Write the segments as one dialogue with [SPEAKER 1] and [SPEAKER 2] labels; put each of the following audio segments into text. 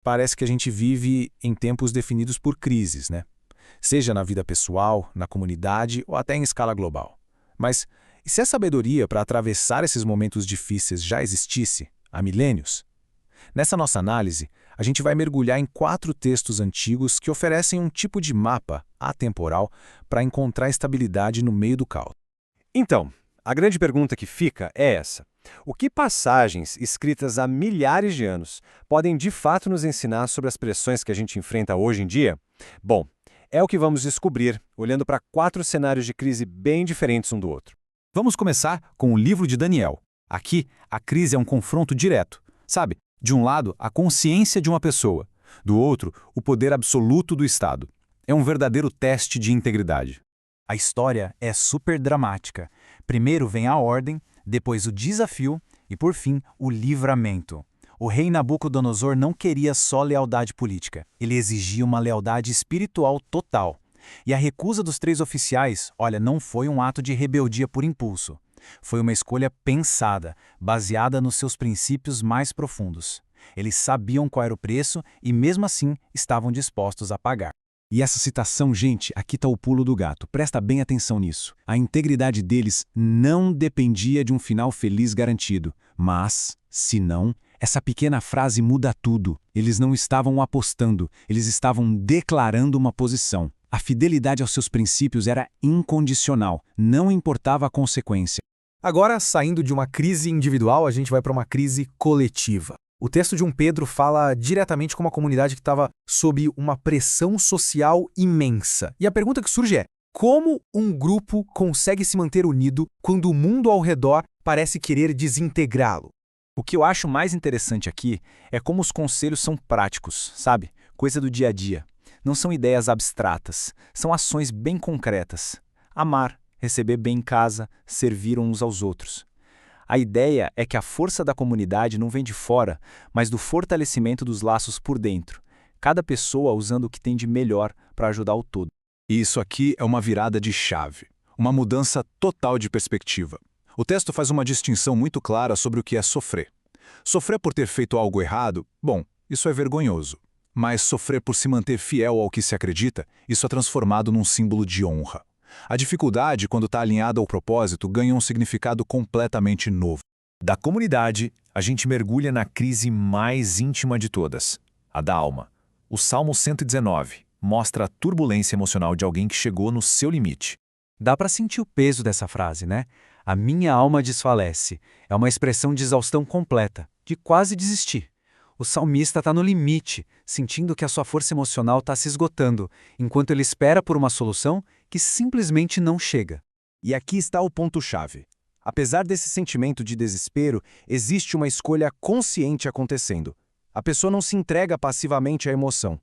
[SPEAKER 1] Parece que a gente vive em tempos definidos por crises, né? Seja na vida pessoal, na comunidade ou até em escala global. Mas e se a sabedoria para atravessar esses momentos difíceis já existisse há milênios? Nessa nossa análise, a gente vai mergulhar em 4 textos antigos que oferecem um tipo de mapa atemporal para encontrar estabilidade no meio do caos.
[SPEAKER 2] Então, a grande pergunta que fica é essa: o que passagens escritas há milhares de anos podem de fato nos ensinar sobre as pressões que a gente enfrenta hoje em dia? Bom, é o que vamos descobrir olhando para 4 cenários de crise bem diferentes um do outro.
[SPEAKER 3] Vamos começar com o livro de Daniel. Aqui, a crise é um confronto direto. Sabe, de um lado, a consciência de uma pessoa. Do outro, o poder absoluto do Estado. É um verdadeiro teste de integridade.
[SPEAKER 4] A história é super dramática. Primeiro vem a ordem, depois o desafio e, por fim, o livramento. O rei Nabucodonosor não queria só lealdade política, ele exigia uma lealdade espiritual total. E a recusa dos 3 oficiais, olha, não foi um ato de rebeldia por impulso. Foi uma escolha pensada, baseada nos seus princípios mais profundos. Eles sabiam qual era o preço e, mesmo assim, estavam dispostos a pagar.
[SPEAKER 3] E essa citação, gente, aqui está o pulo do gato. Presta bem atenção nisso. A integridade deles não dependia de um final feliz garantido. Mas, se não, essa pequena frase muda tudo. Eles não estavam apostando, eles estavam declarando uma posição. A fidelidade aos seus princípios era incondicional, não importava a consequência.
[SPEAKER 1] Agora, saindo de uma crise individual, a gente vai para uma crise coletiva. O texto de 1 Pedro fala diretamente com uma comunidade que estava sob uma pressão social imensa. E a pergunta que surge é: como um grupo consegue se manter unido quando o mundo ao redor parece querer desintegrá-lo?
[SPEAKER 4] O que eu acho mais interessante aqui é como os conselhos são práticos, sabe? Coisa do dia a dia. Não são ideias abstratas, são ações bem concretas. Amar, receber bem em casa, servir uns aos outros. A ideia é que a força da comunidade não vem de fora, mas do fortalecimento dos laços por dentro. Cada pessoa usando o que tem de melhor para ajudar o todo.
[SPEAKER 3] E isso aqui é uma virada de chave, uma mudança total de perspectiva. O texto faz uma distinção muito clara sobre o que é sofrer. Sofrer por ter feito algo errado, bom, isso é vergonhoso. Mas sofrer por se manter fiel ao que se acredita, isso é transformado num símbolo de honra. A dificuldade, quando está alinhada ao propósito, ganha um significado completamente novo.
[SPEAKER 5] Da comunidade, a gente mergulha na crise mais íntima de todas, a da alma. O Salmo 119 mostra a turbulência emocional de alguém que chegou no seu limite.
[SPEAKER 4] Dá para sentir o peso dessa frase, né? A minha alma desfalece. É uma expressão de exaustão completa, de quase desistir. O salmista está no limite, sentindo que a sua força emocional está se esgotando, enquanto ele espera por uma solução que simplesmente não chega.
[SPEAKER 2] E aqui está o ponto-chave. Apesar desse sentimento de desespero, existe uma escolha consciente acontecendo. A pessoa não se entrega passivamente à emoção.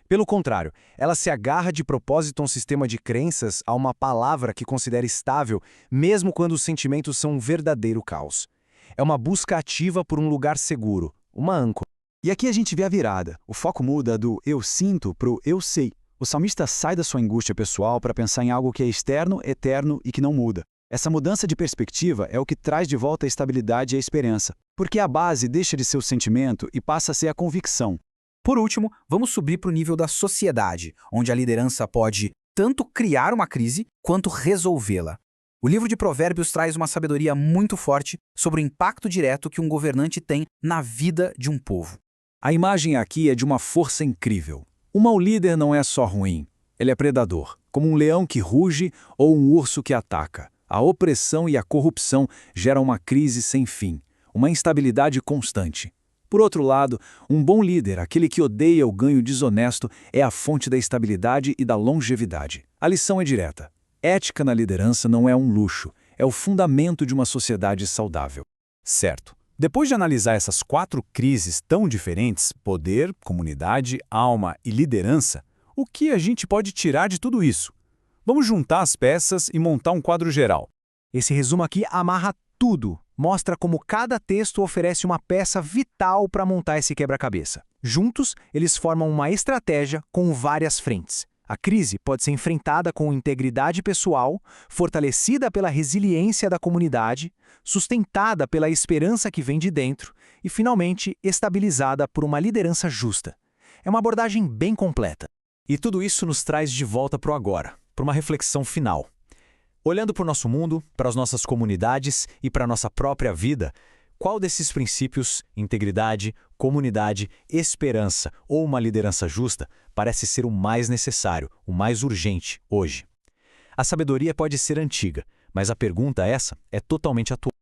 [SPEAKER 2] Pelo contrário, ela se agarra de propósito a um sistema de crenças, a uma palavra que considera estável, mesmo quando os sentimentos são um verdadeiro caos. É uma busca ativa por um lugar seguro, uma âncora.
[SPEAKER 6] E aqui a gente vê a virada. O foco muda do eu sinto para o eu sei. O salmista sai da sua angústia pessoal para pensar em algo que é externo, eterno e que não muda. Essa mudança de perspectiva é o que traz de volta a estabilidade e a esperança, porque a base deixa de ser o sentimento e passa a ser a convicção.
[SPEAKER 7] Por último, vamos subir para o nível da sociedade, onde a liderança pode tanto criar uma crise quanto resolvê-la. O livro de Provérbios traz uma sabedoria muito forte sobre o impacto direto que um governante tem na vida de um povo.
[SPEAKER 3] A imagem aqui é de uma força incrível. O mau líder não é só ruim, ele é predador, como um leão que ruge ou um urso que ataca. A opressão e a corrupção geram uma crise sem fim, uma instabilidade constante. Por outro lado, um bom líder, aquele que odeia o ganho desonesto, é a fonte da estabilidade e da longevidade. A lição é direta. Ética na liderança não é um luxo, é o fundamento de uma sociedade saudável.
[SPEAKER 2] Certo. Depois de analisar essas 4 crises tão diferentes, poder, comunidade, alma e liderança, o que a gente pode tirar de tudo isso? Vamos juntar as peças e montar um quadro geral.
[SPEAKER 1] Esse resumo aqui amarra tudo, mostra como cada texto oferece uma peça vital para montar esse quebra-cabeça. Juntos, eles formam uma estratégia com várias frentes. A crise pode ser enfrentada com integridade pessoal, fortalecida pela resiliência da comunidade, sustentada pela esperança que vem de dentro e, finalmente, estabilizada por uma liderança justa.
[SPEAKER 2] É uma abordagem bem completa. E tudo isso nos traz de volta para o agora, para uma reflexão final. Olhando para o nosso mundo, para as nossas comunidades e para a nossa própria vida, qual desses princípios, integridade, comunidade, esperança ou uma liderança justa, parece ser o mais necessário, o mais urgente hoje? A sabedoria pode ser antiga, mas a pergunta essa é totalmente atual.